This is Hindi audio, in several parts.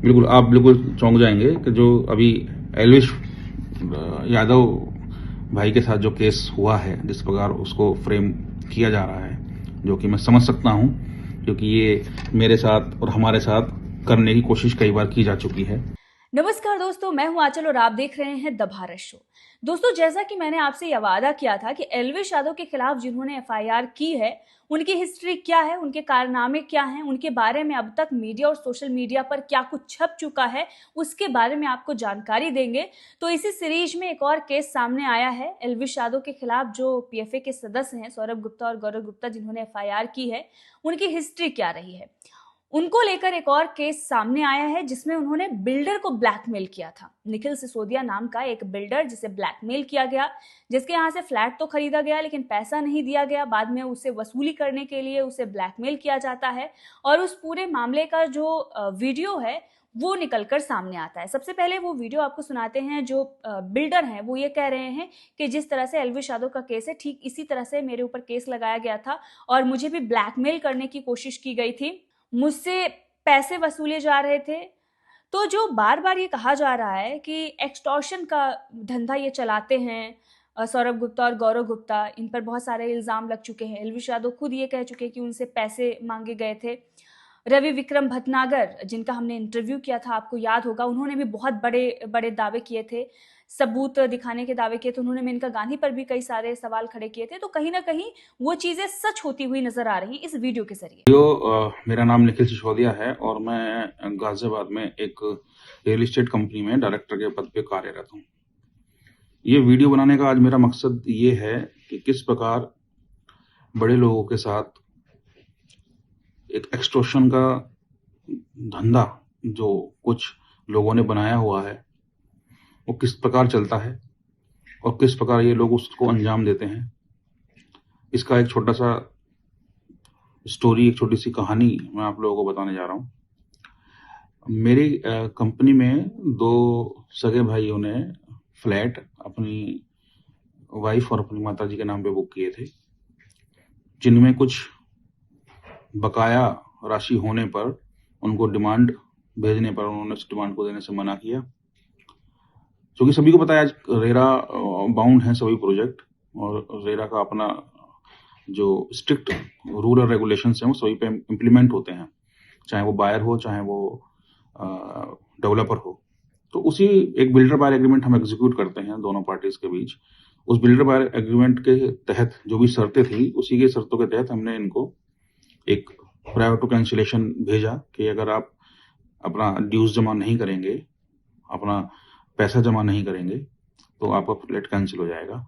बिल्कुल, आप बिल्कुल चौंक जाएंगे कि जो अभी एल्विश यादव भाई के साथ जो केस हुआ है, जिस प्रकार उसको फ्रेम किया जा रहा है, जो कि मैं समझ सकता हूं, क्योंकि ये मेरे साथ और हमारे साथ करने की कोशिश कई बार की जा चुकी है। नमस्कार दोस्तों, मैं हूं आंचल और आप देख रहे हैं द भारत शो। दोस्तों, जैसा कि मैंने आपसे यह वादा किया था कि एल्विश यादव के खिलाफ जिन्होंने एफआईआर की है, उनकी हिस्ट्री क्या है, उनके कारनामे क्या हैं, उनके बारे में अब तक मीडिया और सोशल मीडिया पर क्या कुछ छप चुका है, उसके बारे में आपको जानकारी देंगे। तो इसी सीरीज में एक और केस सामने आया है एल्विश यादव के खिलाफ, जो पीएफए के सदस्य हैं सौरभ गुप्ता और गौरव गुप्ता, जिन्होंने एफआईआर की है, उनकी हिस्ट्री क्या रही है। उनको लेकर एक और केस सामने आया है जिसमें उन्होंने बिल्डर को ब्लैकमेल किया था। निखिल सिसोदिया नाम का एक बिल्डर, जिसे ब्लैकमेल किया गया, जिसके यहाँ से फ्लैट तो खरीदा गया लेकिन पैसा नहीं दिया गया। बाद में उसे वसूली करने के लिए उसे ब्लैकमेल किया जाता है और उस पूरे मामले का जो वीडियो है वो निकलकर सामने आता है। सबसे पहले वो वीडियो आपको सुनाते हैं। जो बिल्डर हैं वो ये कह रहे हैं कि जिस तरह से एल्विश यादव का केस है, ठीक इसी तरह से मेरे ऊपर केस लगाया गया था और मुझे भी ब्लैकमेल करने की कोशिश की गई थी, मुझसे पैसे वसूले जा रहे थे। तो जो बार बार ये कहा जा रहा है कि एक्सटॉर्शन का धंधा ये चलाते हैं सौरभ गुप्ता और गौरव गुप्ता, इन पर बहुत सारे इल्जाम लग चुके हैं। एल्विश यादव खुद ये कह चुके हैं कि उनसे पैसे मांगे गए थे। रवि विक्रम भटनागर, जिनका हमने इंटरव्यू किया था, आपको याद होगा, उन्होंने भी बहुत बड़े बड़े दावे किए थे, सबूत दिखाने के दावे किए थे। उन्होंने मेनका गांधी पर भी कई सारे सवाल खड़े किए थे। तो कहीं ना कहीं वो चीजें सच होती हुई नजर आ रही इस वीडियो के जरिए। मेरा नाम निखिल सिसोदिया है और मैं गाजियाबाद में एक रियल एस्टेट कंपनी में डायरेक्टर के पद पे कार्यरत हूँ। ये वीडियो बनाने का आज मेरा मकसद ये है कि किस प्रकार बड़े लोगों के साथ एक एक्सटॉर्शन का धंधा जो कुछ लोगों ने बनाया हुआ है, वो किस प्रकार चलता है और किस प्रकार ये लोग उसको अंजाम देते हैं। इसका एक छोटा सा स्टोरी, एक छोटी सी कहानी मैं आप लोगों को बताने जा रहा हूँ। मेरी कंपनी में दो सगे भाइयों ने फ्लैट अपनी वाइफ और अपनी माताजी के नाम पे बुक किए थे, जिनमें कुछ बकाया राशि होने पर उनको डिमांड भेजने पर उन्होंने उस डिमांड को देने से मना किया। क्योंकि सभी को पता है आज रेरा बाउंड है सभी प्रोजेक्ट, और रेरा का अपना जो स्ट्रिक्ट रूल और रेगुलेशंस हैं वो सभी पे इम्प्लीमेंट होते हैं, चाहे वो बायर हो चाहे वो डेवलपर हो। तो उसी एक बिल्डर बायर एग्रीमेंट हम एग्जीक्यूट करते हैं दोनों पार्टीज के बीच। उस बिल्डर बायर एग्रीमेंट के तहत जो भी शर्तें थी, उसी के शर्तों के तहत हमने इनको एक प्राइवेट टू कैंसिलेशन भेजा कि अगर आप अपना ड्यूज जमा नहीं करेंगे, अपना पैसा जमा नहीं करेंगे, तो आपका फ्लैट कैंसिल हो जाएगा।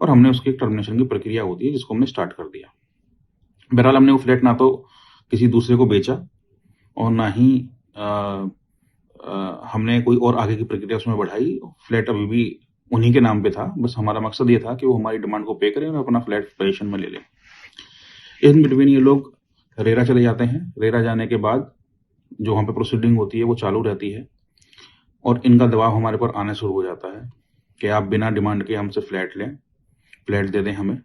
और हमने उसकी टर्मिनेशन की प्रक्रिया होती है जिसको हमने स्टार्ट कर दिया। बहरहाल हमने वो फ्लैट ना तो किसी दूसरे को बेचा और ना ही हमने कोई और आगे की प्रक्रिया उसमें बढ़ाई। फ्लैट अभी भी उन्हीं के नाम पे था। बस हमारा मकसद ये था कि वो हमारी डिमांड को पे करें और अपना फ्लैट पोजीशन में ले लें। इन बिटवीन ये लोग रेरा चले जाते हैं। रेरा जाने के बाद जो वहाँ पे प्रोसीडिंग होती है वो चालू रहती है और इनका दबाव हमारे पर आना शुरू हो जाता है कि आप बिना डिमांड के हमसे फ्लैट लें, फ्लैट दे दें हमें।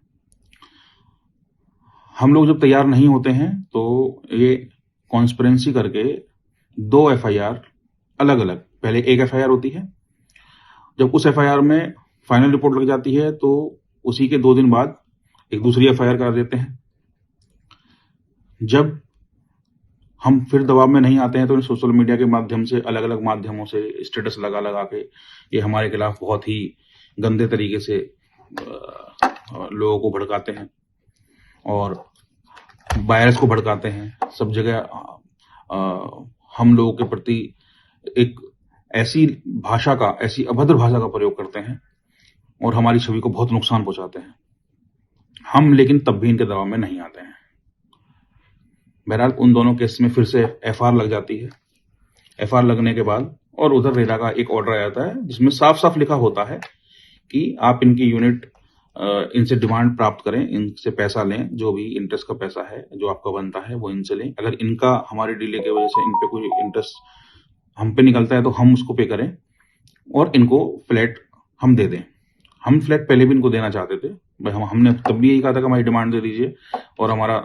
हम लोग जब तैयार नहीं होते हैं तो ये कॉन्स्पिरेंसी करके दो एफआईआर अलग अलग, पहले एक एफआईआर होती है, जब उस एफआईआर में फाइनल रिपोर्ट लग जाती है तो उसी के 2 दिन बाद एक दूसरी एफआईआर कर देते हैं। जब हम फिर दबाव में नहीं आते हैं तो सोशल मीडिया के माध्यम से, अलग अलग माध्यमों से स्टेटस लगा लगा के ये हमारे खिलाफ बहुत ही गंदे तरीके से लोगों को भड़काते हैं और बायर्स को भड़काते हैं। सब जगह हम लोगों के प्रति एक ऐसी भाषा का, ऐसी अभद्र भाषा का प्रयोग करते हैं और हमारी छवि को बहुत नुकसान पहुंचाते हैं। हम लेकिन तब भी इनके दबाव में नहीं आते हैं। बहरहाल उन दोनों केस में फिर से एफआईआर लग जाती है। एफआईआर लगने के बाद और उधर रेरा का एक ऑर्डर आ जाता है जिसमें साफ साफ लिखा होता है कि आप इनकी यूनिट, इनसे डिमांड प्राप्त करें, इनसे पैसा लें, जो भी इंटरेस्ट का पैसा है जो आपका बनता है वो इनसे लें। अगर इनका हमारे डिले की वजह से इन पे कोई इंटरेस्ट हम पे निकलता है तो हम उसको पे करें और इनको फ्लैट हम दे दें। हम फ्लैट पहले भी इनको देना चाहते थे, हमने तब भी यही कहा था कि हमारी डिमांड दे दीजिए और हमारा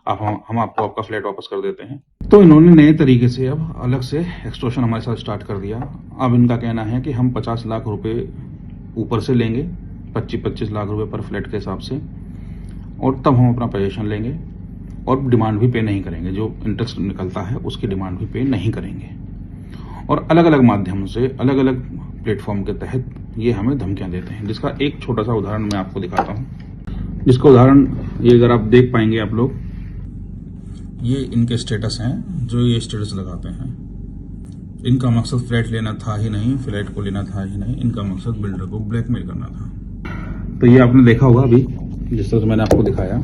हम आपको आपका फ्लैट वापस कर देते हैं। तो इन्होंने नए तरीके से अब अलग से एक्सटॉर्शन हमारे साथ स्टार्ट कर दिया। अब इनका कहना है कि हम 50 लाख रुपए ऊपर से लेंगे, 25-25 लाख रुपए पर फ्लैट के हिसाब से, और तब हम अपना पोजीशन लेंगे और डिमांड भी पे नहीं करेंगे। जो इंटरेस्ट निकलता है उसकी डिमांड भी पे नहीं करेंगे। और अलग अलग माध्यम से, अलग अलग प्लेटफॉर्म के तहत ये हमें धमकियां देते हैं, जिसका एक छोटा सा उदाहरण मैं आपको दिखाता हूं। जिसका उदाहरण ये अगर आप देख पाएंगे आप लोग, ये इनके स्टेटस हैं जो ये स्टेटस लगाते हैं। इनका मकसद फ्लैट लेना था ही नहीं, फ्लैट को लेना था ही नहीं, इनका मकसद बिल्डर को ब्लैकमेल करना था। तो ये आपने देखा होगा अभी जिस तरह से मैंने आपको दिखाया।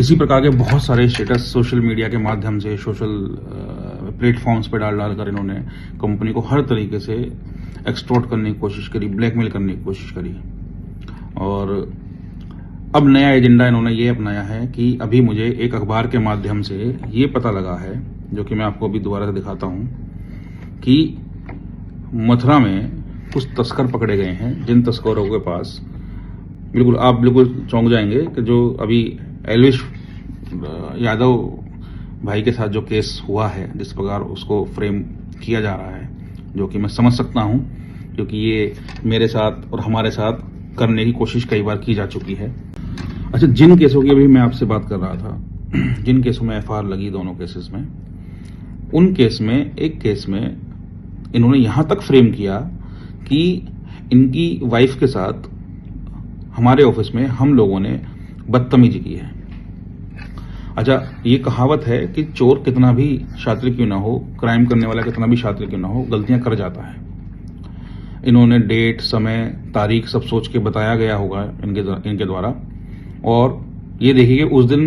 इसी प्रकार के बहुत सारे स्टेटस सोशल मीडिया के माध्यम से, सोशल प्लेटफॉर्म्स पर डाल कर इन्होंने कंपनी को हर तरीके से एक्सटॉर्ट करने की कोशिश करी, ब्लैकमेल करने की कोशिश करी। और अब नया एजेंडा इन्होंने ये अपनाया है कि अभी मुझे एक अखबार के माध्यम से ये पता लगा है, जो कि मैं आपको अभी दोबारा से दिखाता हूं, कि मथुरा में कुछ तस्कर पकड़े गए हैं, जिन तस्करों के पास आप बिल्कुल चौंक जाएंगे कि जो अभी एल्विश यादव भाई के साथ जो केस हुआ है, जिस प्रकार उसको फ्रेम किया जा रहा है, जो कि मैं समझ सकता हूं, क्योंकि ये मेरे साथ और हमारे साथ करने की कोशिश कई बार की जा चुकी है। अच्छा, जिन केसों की अभी मैं आपसे बात कर रहा था, जिन केसों में एफआईआर लगी दोनों केसेस में, उन केस में, एक केस में इन्होंने यहां तक फ्रेम किया कि इनकी वाइफ के साथ हमारे ऑफिस में हम लोगों ने बदतमीजी की है। अच्छा, ये कहावत है कि चोर कितना भी शातिर क्यों ना हो, क्राइम करने वाला कितना भी शातिर क्यों ना हो, गलतियां कर जाता है। इन्होंने डेट, समय, तारीख सब सोच के बताया गया होगा इनके द्वारा। और ये देखिए उस दिन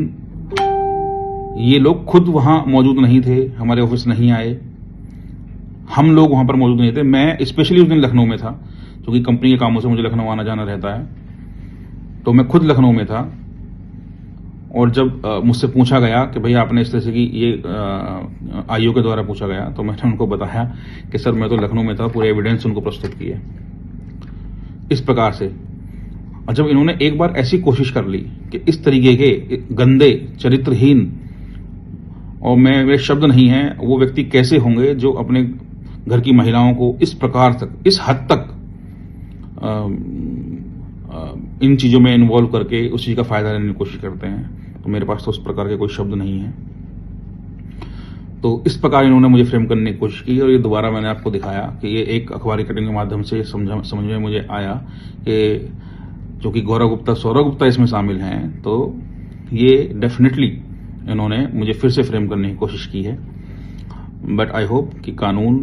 ये लोग खुद वहां मौजूद नहीं थे, हमारे ऑफिस नहीं आए, हम लोग वहां पर मौजूद नहीं थे। मैं स्पेशली उस दिन लखनऊ में था, क्योंकि कंपनी के कामों से मुझे लखनऊ आना जाना रहता है, तो मैं खुद लखनऊ में था। और जब मुझसे पूछा गया कि भैया आपने इस तरह से की, ये आईओ के द्वारा पूछा गया, तो मैंने उनको बताया कि सर मैं तो लखनऊ में था, पूरे एविडेंस उनको प्रस्तुत किए इस प्रकार से। और जब इन्होंने एक बार ऐसी कोशिश कर ली कि इस तरीके के गंदे, चरित्रहीन, और मेरे शब्द नहीं है, वो व्यक्ति कैसे होंगे जो अपने घर की महिलाओं को इस प्रकार तक, इस हद तक इन चीजों में इन्वॉल्व करके उस चीज का फायदा लेने की कोशिश करते हैं, तो मेरे पास तो उस प्रकार के कोई शब्द नहीं है। तो इस प्रकार इन्होंने मुझे फ्रेम करने की कोशिश की, और ये दोबारा मैंने आपको दिखाया कि ये एक अखबारी कटिंग के माध्यम से समझ में मुझे आया कि चूंकि गौरव गुप्ता, सौरव गुप्ता इसमें शामिल हैं, तो ये डेफिनेटली इन्होंने मुझे फिर से फ्रेम करने की कोशिश की है। बट आई होप कि कानून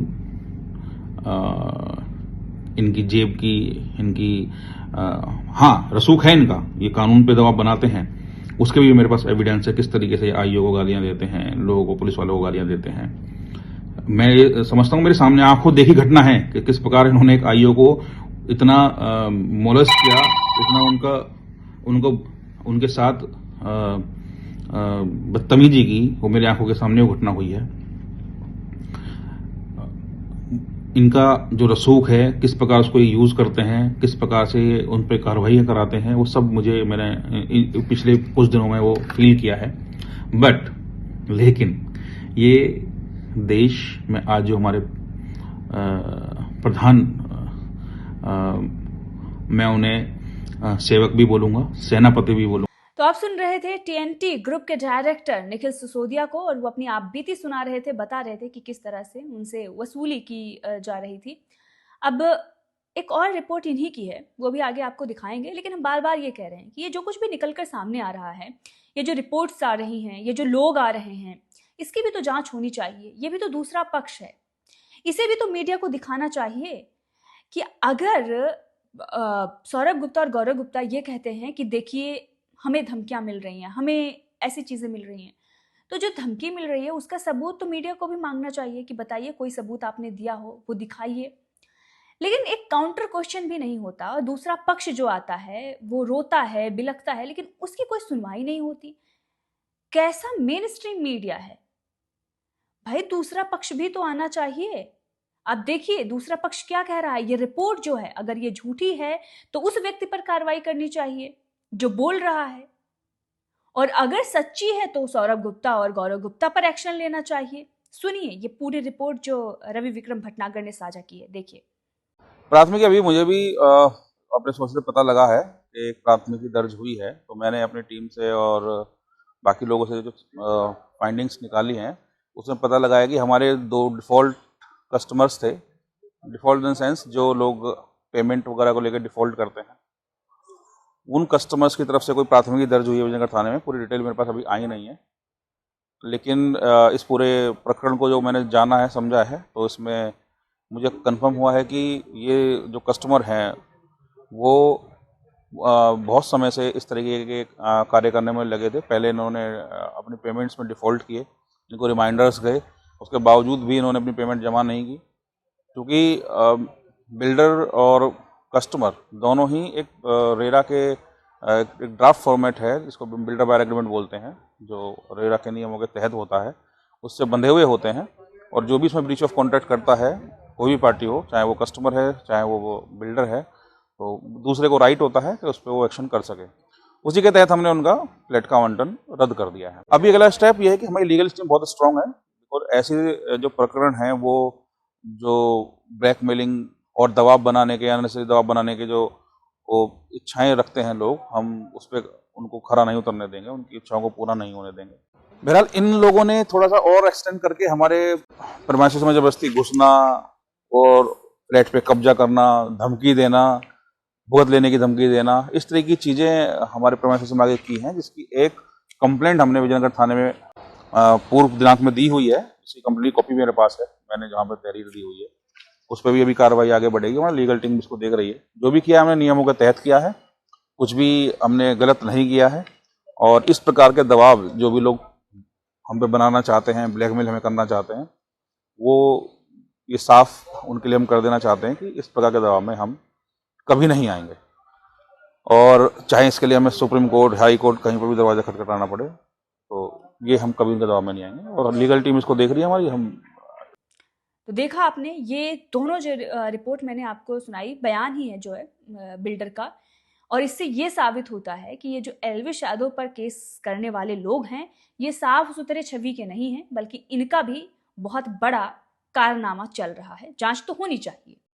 इनकी जेब की, इनकी हाँ रसूख है इनका, ये कानून पे दबाव बनाते हैं, उसके भी मेरे पास एविडेंस है किस तरीके से आईओ को गालियां देते हैं, लोगों को, पुलिस वालों को गालियां देते हैं। मैं ये समझता हूं मेरे सामने आंखों देखी घटना है कि किस प्रकार इन्होंने एक आईओ को इतना मोलस्ट किया, इतना उनके साथ बदतमीजी की, वो मेरी आंखों के सामने वो घटना हुई है। इनका जो रसूख है, किस प्रकार उसको यूज करते हैं, किस प्रकार से उन पर कार्रवाई कराते हैं, वो सब मैंने पिछले कुछ दिनों में वो फील किया है। बट लेकिन ये देश में आज जो हमारे प्रधान, मैं उन्हें सेवक भी बोलूंगा, सेनापति भी बोलूंगा। तो आप सुन रहे थे टीएनटी ग्रुप के डायरेक्टर निखिल सिसोदिया को, और वो अपनी आप बीती सुना रहे थे, बता रहे थे कि किस तरह से उनसे वसूली की जा रही थी। अब एक और रिपोर्ट इन्हीं की है, वो भी आगे आपको दिखाएंगे। लेकिन हम बार बार ये कह रहे हैं कि ये जो कुछ भी निकलकर सामने आ रहा है, ये जो रिपोर्ट्स आ रही हैं, ये जो लोग आ रहे हैं, इसकी भी तो जांच होनी चाहिए। ये भी तो दूसरा पक्ष है, इसे भी तो मीडिया को दिखाना चाहिए कि अगर सौरभ गुप्ता और गौरव गुप्ता ये कहते हैं कि देखिए हमें धमकियां मिल रही हैं, हमें ऐसी चीजें मिल रही हैं, तो जो धमकी मिल रही है उसका सबूत तो मीडिया को भी मांगना चाहिए कि बताइए कोई सबूत आपने दिया हो, वो दिखाइए। लेकिन एक काउंटर क्वेश्चन भी नहीं होता, और दूसरा पक्ष जो आता है वो रोता है, बिलखता है, लेकिन उसकी कोई सुनवाई नहीं होती। कैसा मेन स्ट्रीम मीडिया है भाई, दूसरा पक्ष भी तो आना चाहिए। अब देखिए दूसरा पक्ष क्या कह रहा है। ये रिपोर्ट जो है, अगर ये झूठी है तो उस व्यक्ति पर कार्रवाई करनी चाहिए जो बोल रहा है, और अगर सच्ची है तो सौरभ गुप्ता और गौरव गुप्ता पर एक्शन लेना चाहिए। सुनिए ये पूरी रिपोर्ट जो रवि विक्रम भटनागर ने साझा की है, देखिए। प्राथमिकी अभी मुझे भी अपने सोर्स से पता लगा है कि एक प्राथमिकी दर्ज हुई है, तो मैंने अपनी टीम से और बाकी लोगों से जो फाइंडिंग्स निकाली हैं उसमें पता लगा है कि हमारे 2 डिफ़ॉल्ट कस्टमर्स थे। डिफ़ॉल्ट इन द सेंस जो लोग पेमेंट वगैरह को लेकर डिफ़ॉल्ट करते हैं, उन कस्टमर्स की तरफ से कोई प्राथमिकी दर्ज हुई है विजयनगर थाने में। पूरी डिटेल मेरे पास अभी आई नहीं है, लेकिन इस पूरे प्रकरण को जो मैंने जाना है, समझा है, तो इसमें मुझे कंफर्म हुआ है कि ये जो कस्टमर हैं वो बहुत समय से इस तरीके के कार्य करने में लगे थे। पहले इन्होंने अपनी पेमेंट्स में डिफ़ॉल्ट किए, इनको रिमाइंडर्स गए, उसके बावजूद भी इन्होंने अपनी पेमेंट जमा नहीं की, क्योंकि बिल्डर और कस्टमर दोनों ही एक रेरा के एक ड्राफ्ट फॉर्मेट है जिसको बिल्डर बायर एग्रीमेंट बोलते हैं, जो रेरा के नियमों के तहत होता है, उससे बंधे हुए होते हैं। और जो भी इसमें ब्रीच ऑफ कॉन्ट्रैक्ट करता है, कोई भी पार्टी हो, चाहे वो कस्टमर है चाहे वो बिल्डर है, तो दूसरे को राइट होता है कि उस पर वो एक्शन कर सके। उसी के तहत हमने उनका फ्लैट का आवंटन रद्द कर दिया है। अभी अगला स्टेप ये है कि हमारी लीगल टीम बहुत स्ट्रांग है और ऐसे जो प्रकरण हैं वो जो ब्लैकमेलिंग और दबाव बनाने के, अननेसेसरी दबाव बनाने के जो वो इच्छाएं रखते हैं लोग, हम उस पर उनको खरा नहीं उतरने देंगे, उनकी इच्छाओं को पूरा नहीं होने देंगे। बहरहाल इन लोगों ने थोड़ा सा और एक्सटेंड करके हमारे प्रेमाइसेस में जबरदस्ती घुसना और फ्लैट पे कब्जा करना, धमकी देना, भुगत लेने की धमकी देना, इस तरह की चीज़ें हमारे प्रेमाइसेस में आगे की हैं, जिसकी एक कंप्लेंट हमने विजयनगर थाने में पूर्व दिनांक में दी हुई है। इसकी कंप्लीट कॉपी मेरे पास है, मैंने जहाँ पर तहरीर दी हुई है उस पर भी अभी कार्रवाई आगे बढ़ेगी। हमारी लीगल टीम इसको देख रही है। जो भी किया हमने नियमों के तहत किया है, कुछ भी हमने गलत नहीं किया है। और इस प्रकार के दबाव जो भी लोग हम पे बनाना चाहते हैं, ब्लैकमेल हमें करना चाहते हैं, वो ये साफ उनके लिए हम कर देना चाहते हैं कि इस प्रकार के दबाव में हम कभी नहीं आएंगे। और चाहे इसके लिए हमें सुप्रीम कोर्ट, हाई कोर्ट, कहीं पर भी दरवाजा खटखटाना पड़े, तो ये हम कभी उनके दबाव में नहीं आएंगे। और लीगल टीम इसको देख रही है हमारी। हम तो देखा आपने, ये दोनों जो रिपोर्ट मैंने आपको सुनाई बयान ही है जो है बिल्डर का, और इससे ये साबित होता है कि ये जो एल्विश यादव पर केस करने वाले लोग हैं ये साफ सुथरे छवि के नहीं हैं, बल्कि इनका भी बहुत बड़ा कारनामा चल रहा है। जांच तो होनी चाहिए।